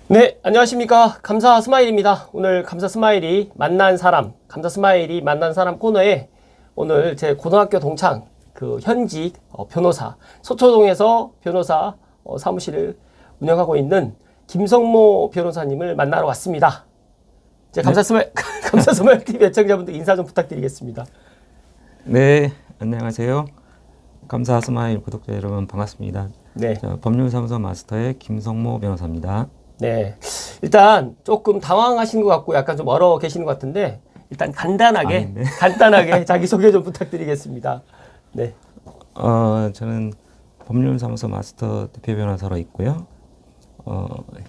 네, 안녕하십니까. 감사 스마일입니다. 오늘 감사 스마일이 만난 사람, 감사 스마일이 만난 사람 코너에 오늘 제 고등학교 동창, 현직 변호사, 서초동에서 변호사 사무실을 운영하고 있는 김성모 변호사님을 만나러 왔습니다. 제 감사 스마일, 감사 스마일 TV 애청자분들 인사 좀 부탁드리겠습니다. 네, 안녕하세요. 감사 스마일 구독자 여러분 반갑습니다. 네. 법률사무소 마스터의 김성모 변호사입니다. 네. 일단 조금 당황하신 것 같고 약간 좀 얼어 계시는 것 같은데 일단 간단하게 간단하게 자기소개 좀 부탁드리겠습니다. 네. 저는 법률사무소 마스터 대표 변호사로 있고요.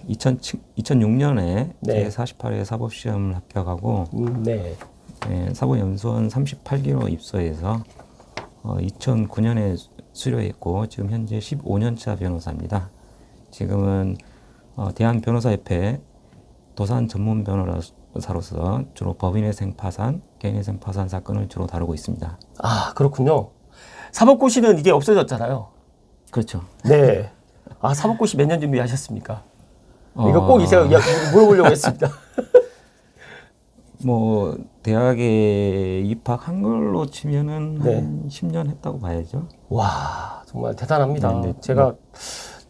2006년에 네. 제48회 사법시험을 합격하고 네. 사법연수원 38기로 입소해서 2009년에 수료했고 지금 현재 15년차 변호사입니다. 지금은 대한변호사협회 도산 전문 변호사로서 주로 법인회생 파산, 개인회생 파산 사건을 주로 다루고 있습니다. 아, 그렇군요. 사법고시는 이제 없어졌잖아요. 그렇죠. 네. 아, 사법고시 몇 년 준비하셨습니까? 이거 꼭 제가 물어보려고 했습니다. 뭐 대학에 입학한 걸로 치면은 네. 한 10년 했다고 봐야죠. 와, 정말 대단합니다. 네.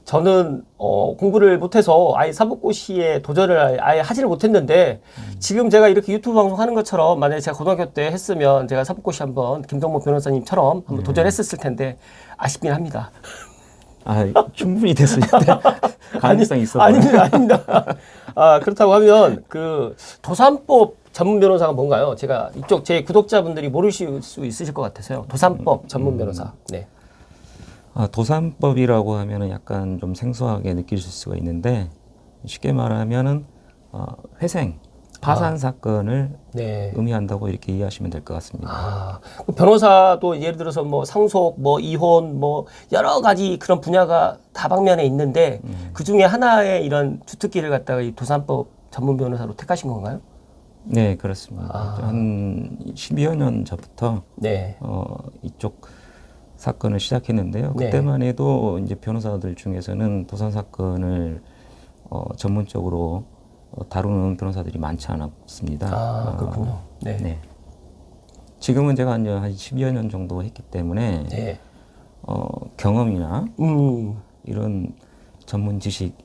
저는 공부를 못해서 아예 사법고시에 도전을 아예 하지를 못했는데 지금 제가 이렇게 유튜브 방송 하는 것처럼 만약에 제가 고등학교 때 했으면 제가 사법고시 한번 김성모 변호사님처럼 한번 도전했었을 텐데 아쉽긴 합니다. 충분히 됐을 때 가능성이 있어. 아닙니다. 아, 그렇다고 하면 도산법 전문 변호사가 뭔가요? 제가 이쪽 제 구독자분들이 모르실 수 있으실 것 같아서요. 도산법 전문 변호사. 네. 도산법이라고 하면은 약간 좀 생소하게 느끼실 수가 있는데 쉽게 말하면은 회생, 파산 사건을 네. 의미한다고 이렇게 이해하시면 될 것 같습니다. 변호사도 예를 들어서 뭐 상속, 뭐 이혼, 뭐 여러 가지 그런 분야가 다방면에 있는데 그 중에 하나의 이런 주특기를 갖다가 이 도산법 전문 변호사로 택하신 건가요? 네, 그렇습니다. 한 12여 년 전부터 네. 이쪽 사건을 시작했는데요. 네. 그때만 해도 이제 변호사들 중에서는 도산 사건을 전문적으로 다루는 변호사들이 많지 않았습니다. 그렇군요. 네. 네. 지금은 제가 이제 한 10여 년 정도 했기 때문에 네. 경험이나 이런 전문 지식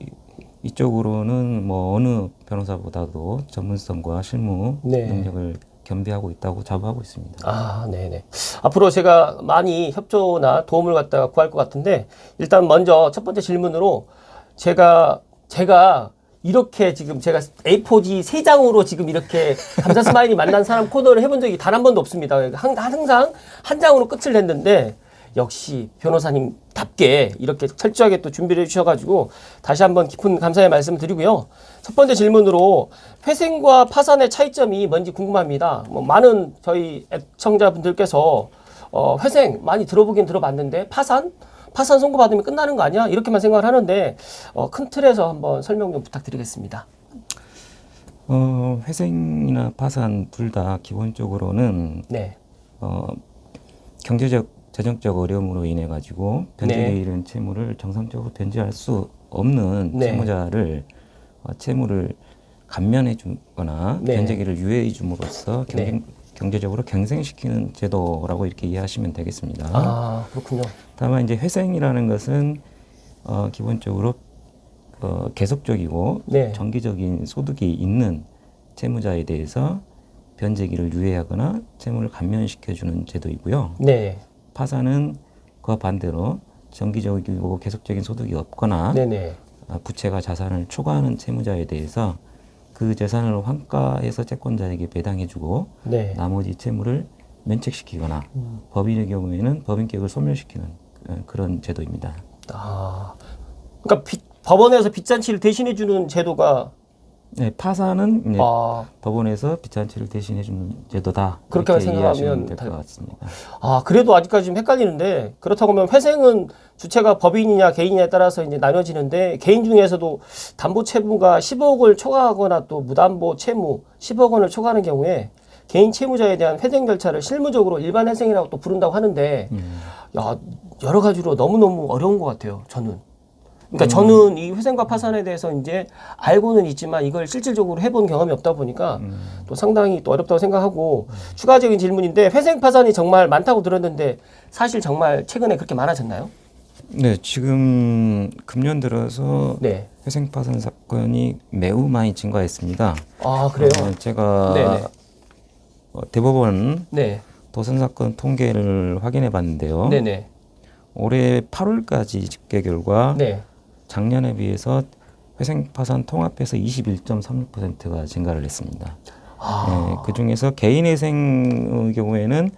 이쪽으로는 뭐 어느 변호사보다도 전문성과 실무 네. 능력을 겸비하고 있다고 자부하고 있습니다. 네네. 앞으로 제가 많이 협조나 도움을 갖다가 구할 것 같은데 일단 먼저 첫 번째 질문으로 제가 이렇게 지금 제가 A4지 3장으로 지금 이렇게 감사 스마일이 만난 사람 코너를 해본 적이 단 한 번도 없습니다. 항상 한 장으로 끝을 냈는데 역시 변호사님답게 이렇게 철저하게 또 준비를 해주셔가지고 다시 한번 깊은 감사의 말씀을 드리고요. 첫 번째 질문으로 회생과 파산의 차이점이 뭔지 궁금합니다. 뭐 많은 저희 애청자분들께서 회생 많이 들어보긴 들어봤는데 파산 선고받으면 끝나는 거 아니야? 이렇게만 생각을 하는데 큰 틀에서 한번 설명 좀 부탁드리겠습니다. 회생이나 파산 둘 다 기본적으로는 네. 경제적 재정적 어려움으로 인해 가지고 변제에 네. 이른 채무를 정상적으로 변제할 수 없는 네. 채무자를 채무를 감면해 주거나 네. 변제기를 유예해 줌으로써 네. 경제적으로 갱생시키는 제도라고 이렇게 이해하시면 되겠습니다. 그렇군요. 다만 이제 회생이라는 것은 기본적으로 계속적이고 네. 정기적인 소득이 있는 채무자에 대해서 변제기를 유예하거나 채무를 감면시켜주는 제도이고요. 네. 파산은 그와 반대로 정기적이고 계속적인 소득이 없거나 네네. 부채가 자산을 초과하는 채무자에 대해서 그 재산을 환가해서 채권자에게 배당해주고 네. 나머지 채무를 면책시키거나 법인의 경우에는 법인격을 소멸시키는 그런 제도입니다. 그러니까 법원에서 빚잔치를 대신해주는 제도가 네, 파산은 이제 아, 법원에서 빚잔치를 대신해주는 제도다. 그렇게 이렇게 생각하면 이해하시면 될 것 같습니다. 그래도 아직까지 좀 헷갈리는데 그렇다고 하면 회생은 주체가 법인이냐 개인이냐에 따라서 이제 나눠지는데 개인 중에서도 담보 채무가 10억을 초과하거나 또 무담보 채무 10억 원을 초과하는 경우에 개인 채무자에 대한 회생 절차를 실무적으로 일반 회생이라고 또 부른다고 하는데 야, 여러 가지로 너무너무 어려운 것 같아요. 저는. 그러니까 저는 이 회생과 파산에 대해서 이제 알고는 있지만 이걸 실질적으로 해본 경험이 없다 보니까 또 상당히 또 어렵다고 생각하고 추가적인 질문인데 회생 파산이 정말 많다고 들었는데 사실 정말 최근에 그렇게 많아졌나요? 네, 지금 금년 들어서 네. 회생 파산 사건이 매우 많이 증가했습니다. 아, 그래요? 제가 네네. 대법원 네. 도선 사건 통계를 확인해 봤는데요. 네네. 올해 8월까지 집계 결과 네. 작년에 비해서 회생 파산 통합해서 21.36%가 증가를 했습니다. 네, 그 중에서 개인 회생의 경우에는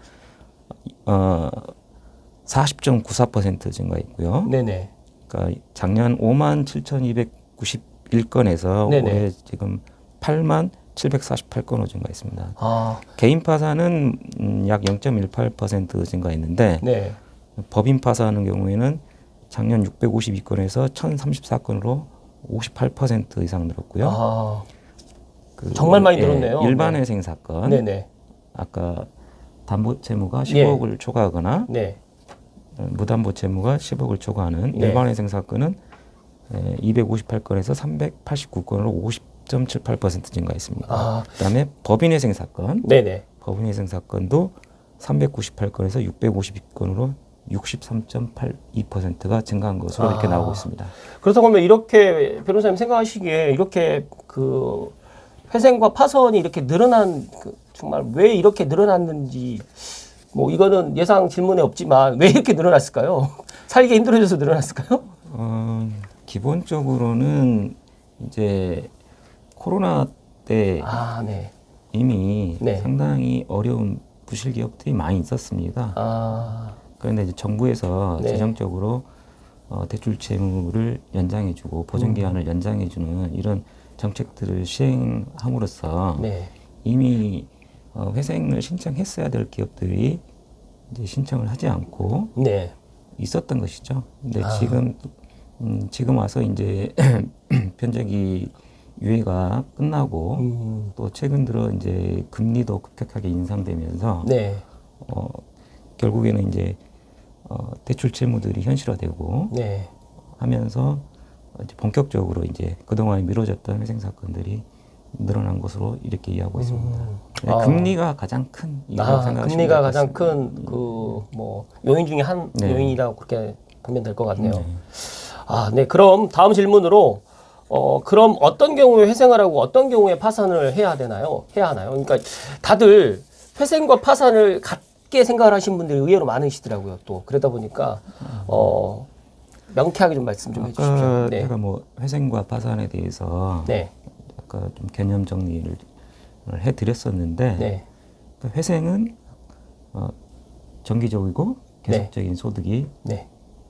40.94% 증가했고요. 네네. 그러니까 작년 57,291건에서 네네. 올해 지금 87,748건으로 증가했습니다. 아, 개인 파산은 약 0.18% 증가했는데 네. 법인 파산의 경우에는 작년 652건에서 1,034건으로 58% 이상 늘었고요. 아, 그, 정말 많이 늘었네요. 일반 네. 회생 사건, 네네. 아까 담보 채무가 예. 15억을 초과하거나 네. 무담보 채무가 10억을 초과하는 네. 일반 회생 사건은 258건에서 389건으로 50.78% 증가했습니다. 아, 그다음에 법인 회생 사건, 네네. 법인 회생 사건도 398건에서 652건으로 63.82%가 증가한 것으로 이렇게 나오고 있습니다. 그렇다고 하면 이렇게 변호사님 생각하시기에 이렇게 그 회생과 파선이 이렇게 늘어난 정말 왜 이렇게 늘어났는지 뭐 이거는 예상 질문에 없지만 왜 이렇게 늘어났을까요? 살기 힘들어져서 늘어났을까요? 기본적으로는 이제 코로나 때 아, 네. 이미 네. 상당히 어려운 부실 기업들이 많이 있었습니다. 아, 그런데 이제 정부에서 네. 재정적으로 대출 채무를 연장해주고 보증 기한을 연장해주는 이런 정책들을 시행함으로써 네. 이미 회생을 신청했어야 될 기업들이 이제 신청을 하지 않고 네. 있었던 것이죠. 근데 아. 지금 와서 이제 변제기 유예가 끝나고 또 최근 들어 이제 금리도 급격하게 인상되면서 네. 결국에는 이제 대출 채무들이 현실화되고 네. 하면서 이제 본격적으로 이제 그동안 미뤄졌던 회생 사건들이 늘어난 것으로 이렇게 이해하고 있습니다. 네, 금리가 가장 큰 이유라고 생각하시면 금리가 될 것 가장 같습니다. 큰 그 뭐 요인 중에 한 네. 요인이라고 그렇게 보면 될 것 같네요. 네. 아, 네. 그럼 다음 질문으로 그럼 어떤 경우에 회생을 하고 어떤 경우에 파산을 해야 되나요? 해야 하나요? 그러니까 다들 회생과 파산을 같게 생각을 하시는 분들이 의외로 많으시더라고요. 또 그러다 보니까 명쾌하게 좀 말씀 좀 해주십시오. 아까 네. 제가 뭐 회생과 파산에 대해서 네. 아까 좀 개념 정리를 해드렸었는데 네. 그러니까 회생은 정기적이고 계속적인 소득이 네.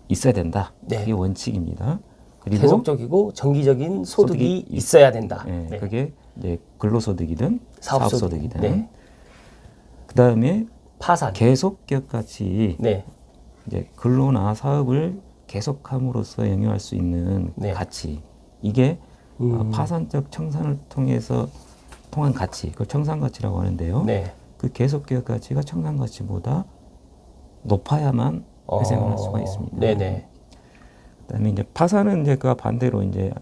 있어야 된다. 네. 그게 원칙입니다. 그리고 계속적이고 정기적인 소득이 있어야 된다. 네, 네. 그게 이제 근로소득이든 사업소득이든. 네. 그 다음에 파산. 계속격같이 네. 이제 근로나 사업을 계속함으로써 영위할 수 있는 네. 가치. 이게 파산적 청산을 통해서 통한 가치, 그걸 청산가치라고 하는데요. 네. 그 계속기업 가치가 청산가치보다 높아야만 회생을 할 수가 있습니다. 네네. 그다음에 이제 파산은 이제 그와 반대로 이제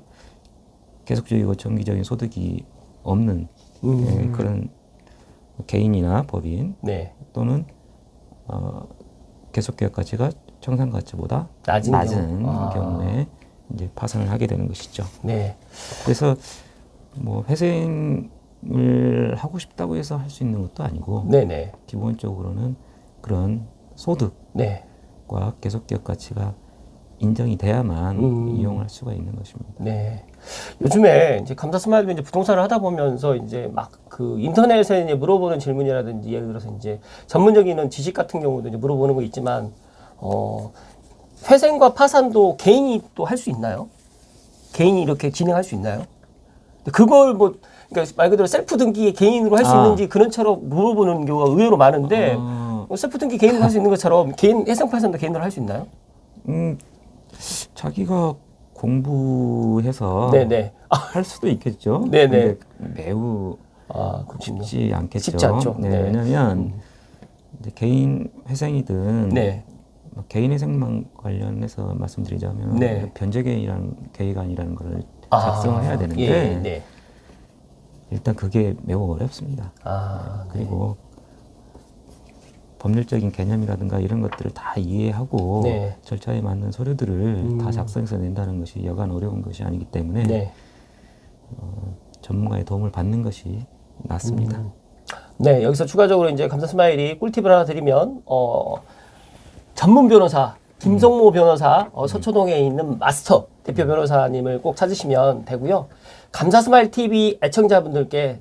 계속적이고 정기적인 소득이 없는 그런 개인이나 법인 네. 또는 계속기업 가치가 청산가치보다 낮은 경우에 이제 파산을 하게 되는 것이죠. 네. 그래서 뭐 회생을 하고 싶다고 해서 할 수 있는 것도 아니고 네네. 기본적으로는 그런 소득과 네. 계속기업 가치가 인정이 돼야만 이용할 수가 있는 것입니다. 네. 요즘에 이제 감사 스마일도 이제 부동산을 하다 보면서 이제 막 그 인터넷에 이제 물어보는 질문이라든지 예를 들어서 이제 전문적인 지식 같은 경우도 이제 물어보는 거 있지만 회생과 파산도 개인이 또 할 수 있나요? 개인이 이렇게 진행할 수 있나요? 그걸 뭐 그러니까 말 그대로 셀프 등기 개인으로 할 수 있는지 그런처럼 물어보는 경우가 의외로 많은데 셀프 등기 개인으로 할 수 있는 것처럼 개인 회생 파산도 개인으로 할 수 있나요? 자기가 공부해서 네네. 할 수도 있겠죠. 네네. 근데 매우 그렇군요. 쉽지 않겠죠. 쉽지 않죠. 네, 네. 왜냐하면 이제 개인 회생이든 네. 개인회생만 관련해서 말씀드리자면 네. 변제계획안이라는 걸 작성을 해야 되는데 예, 네. 일단 그게 매우 어렵습니다. 그리고 법률적인 개념이라든가 이런 것들을 다 이해하고 네. 절차에 맞는 서류들을 다 작성해서 낸다는 것이 여간 어려운 것이 아니기 때문에 네. 전문가의 도움을 받는 것이 낫습니다. 네, 여기서 추가적으로 이제 감사 스마일이 꿀팁을 하나 드리면, 전문 변호사, 김성모 변호사, 서초동에 있는 마스터 대표 변호사님을 꼭 찾으시면 되고요. 감사 스마일 TV 애청자분들께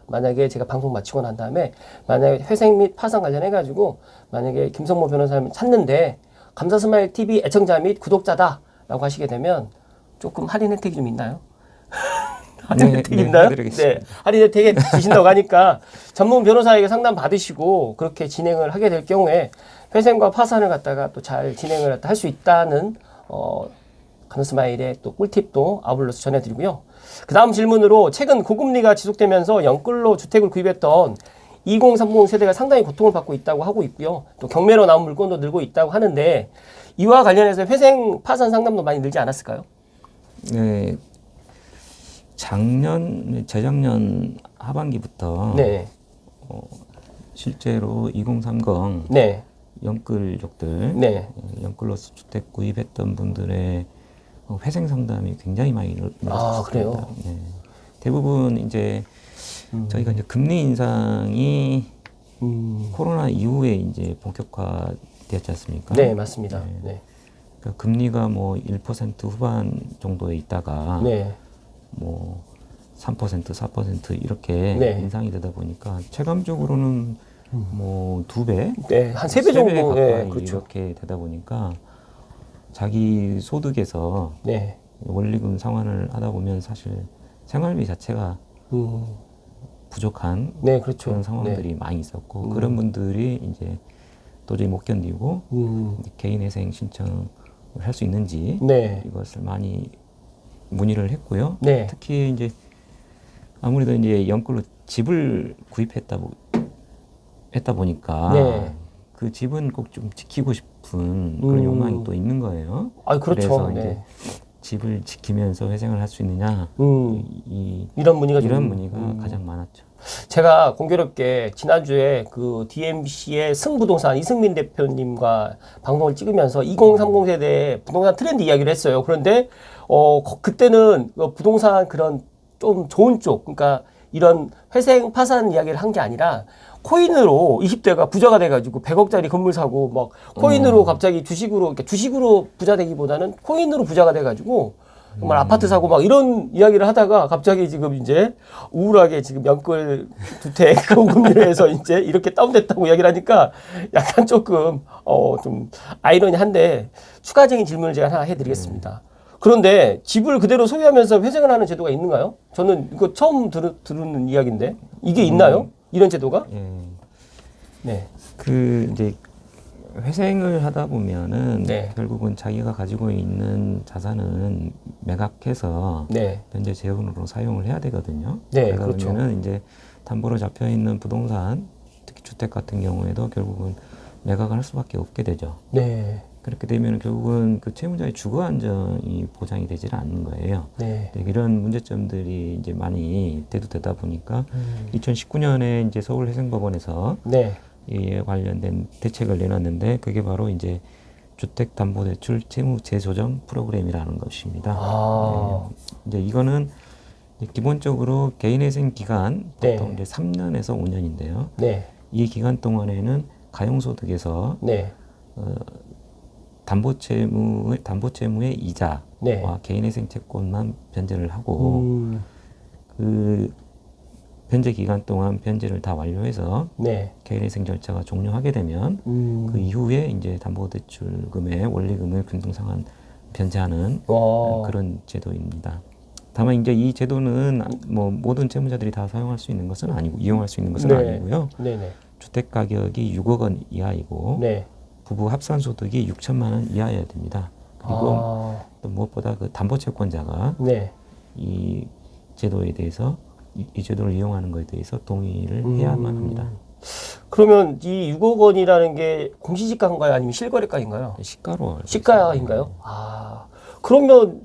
만약에 제가 방송 마치고 난 다음에 만약에 회생 및 파산 관련해가지고 만약에 김성모 변호사님 찾는데 감사 스마일 TV 애청자 및 구독자다라고 하시게 되면 조금 할인 혜택이 좀 있나요? 할인 혜택 있나요? 네, 할인 혜택 주신다고 하니까 전문 변호사에게 상담 받으시고 그렇게 진행을 하게 될 경우에 회생과 파산을 갖다가 또 잘 진행을 할 수 있다는 감사스마일의 또 꿀팁도 아울러서 전해드리고요. 그 다음 질문으로 최근 고금리가 지속되면서 연끌로 주택을 구입했던 2030 세대가 상당히 고통을 받고 있다고 하고 있고요. 또 경매로 나온 물건도 늘고 있다고 하는데 이와 관련해서 회생 파산 상담도 많이 늘지 않았을까요? 네. 재작년 하반기부터 네. 실제로 2030 네. 연끌족들, 네. 연끌로서 주택 구입했던 분들의 회생 상담이 굉장히 많이 늘었습니다. 그래요? 네. 대부분 이제 저희가 이제 금리 인상이 코로나 이후에 이제 본격화되었지 않습니까? 네, 맞습니다. 네. 네. 그러니까 금리가 뭐 1% 후반 정도에 있다가 네. 뭐 3%, 4% 이렇게 네. 인상이 되다 보니까 체감적으로는 뭐 2배, 네, 한 3배 정도 가까이 네, 그렇죠. 이렇게 되다 보니까 자기 소득에서 네. 원리금 상환을 하다 보면 사실 생활비 자체가 부족한 네, 그렇죠. 그런 상황들이 많이 있었고 그런 분들이 이제 도저히 못 견디고 개인회생 신청을 할 수 있는지 네. 이것을 많이 문의를 했고요. 네. 특히 이제 아무래도 이제 연끌로 집을 구입했다 보니까 네. 그 집은 꼭 좀 지키고 싶은 그런 욕망이 또 있는 거예요. 그렇죠. 그래서 네. 이제 집을 지키면서 회생을 할 수 있느냐 이런 문의가 가장 많았죠. 제가 공교롭게 지난주에 그 DMC의 승부동산 이승민 대표님과 방송을 찍으면서 2030 세대 부동산 트렌드 이야기를 했어요. 그런데 그때는 부동산 그런 좀 좋은 쪽, 그러니까 이런 회생 파산 이야기를 한 게 아니라 코인으로 20대가 부자가 돼가지고 100억짜리 건물 사고 막 코인으로 갑자기 주식으로 부자 되기보다는 코인으로 부자가 돼가지고 정말 아파트 사고 막 이런 이야기를 하다가 갑자기 지금 이제 우울하게 지금 연끌 주택 고금리로 해서 이제 이렇게 다운됐다고 이야기를 하니까 약간 조금 좀 아이러니한데 추가적인 질문을 제가 하나 해드리겠습니다. 그런데 집을 그대로 소유하면서 회생을 하는 제도가 있는가요? 저는 이거 처음 들은 이야기인데 이게 있나요? 이런 제도가? 예. 네. 그 이제 회생을 하다 보면은 네. 결국은 자기가 가지고 있는 자산은 매각해서 네. 변제 재원으로 사용을 해야 되거든요. 네, 그러다 그렇죠. 보면은 이제 담보로 잡혀 있는 부동산, 특히 주택 같은 경우에도 결국은 매각을 할 수밖에 없게 되죠. 네. 그렇게 되면 결국은 그 채무자의 주거 안정이 보장이 되질 않는 거예요. 네. 이런 문제점들이 이제 많이 대두되다 보니까 2019년에 이제 서울회생법원에서 네. 이에 관련된 대책을 내놨는데 그게 바로 이제 주택담보대출 채무 재조정 프로그램이라는 것입니다. 이제 이거는 기본적으로 개인회생 기간 보통 이제 3년에서 5년인데요. 네. 이 기간 동안에는 가용소득에서 네. 담보채무의 이자와 네. 개인회생 채권만 변제를 하고 그 변제 기간 동안 변제를 다 완료해서 네. 개인회생 절차가 종료하게 되면 그 이후에 이제 담보대출금의 원리금을 균등상환 변제하는 그런 제도입니다. 다만 이제 이 제도는 뭐 모든 채무자들이 다 사용할 수 있는 것은 아니고 이용할 수 있는 것은 아니고요. 네네. 주택 가격이 6억 원 이하이고 네. 부부 합산 소득이 6천만 원 이하여야 됩니다. 그리고 또 무엇보다 그 담보채권자가 네. 이 제도에 대해서 이 제도를 이용하는 것에 대해서 동의를 해야만 합니다. 그러면 이 6억 원이라는 게 공시지가인가요? 아니면 실거래가인가요? 시가로 시가인가요? 아, 그러면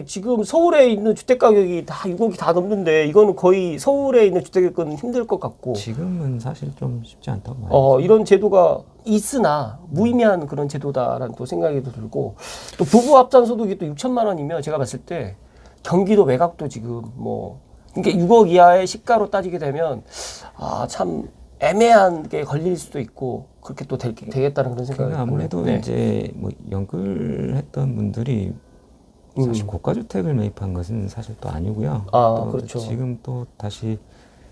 지금 서울에 있는 주택 가격이 다 6억이 다 넘는데 이거는 거의 서울에 있는 주택은 힘들 것 같고. 지금은 사실 좀 쉽지 않다고 봐요. 이런 제도가 있으나 무의미한 그런 제도다라는 또 생각이 들고, 또 부부 합산 소득이 또 6천만 원이면 제가 봤을 때 경기도 외곽도 지금 그러니까 6억 이하의 시가로 따지게 되면 참 애매한 게 걸릴 수도 있고 그렇게 또 되겠다는 그런 생각이 그러니까 아무래도 네. 이제 뭐 연끌했던 분들이 사실 고가주택을 매입한 것은 사실 또 아니고요. 또 그렇죠. 지금 또 다시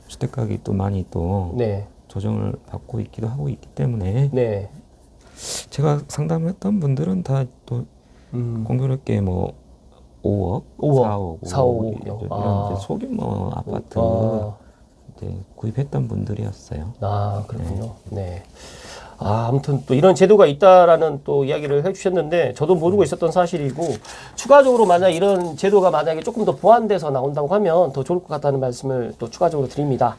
주택가격이 또 많이 또 네. 조정을 받고 있기도 하고 있기 때문에 네. 제가 상담했던 분들은 다 또 공교롭게 뭐 5억, 4억, 4억, 이런 이제 소규모 아파트 이제 구입했던 분들이었어요. 그렇군요. 네. 아무튼 또 이런 제도가 있다라는 또 이야기를 해주셨는데 저도 모르고 있었던 사실이고, 추가적으로 만약 이런 제도가 만약에 조금 더 보완돼서 나온다고 하면 더 좋을 것 같다는 말씀을 또 추가적으로 드립니다.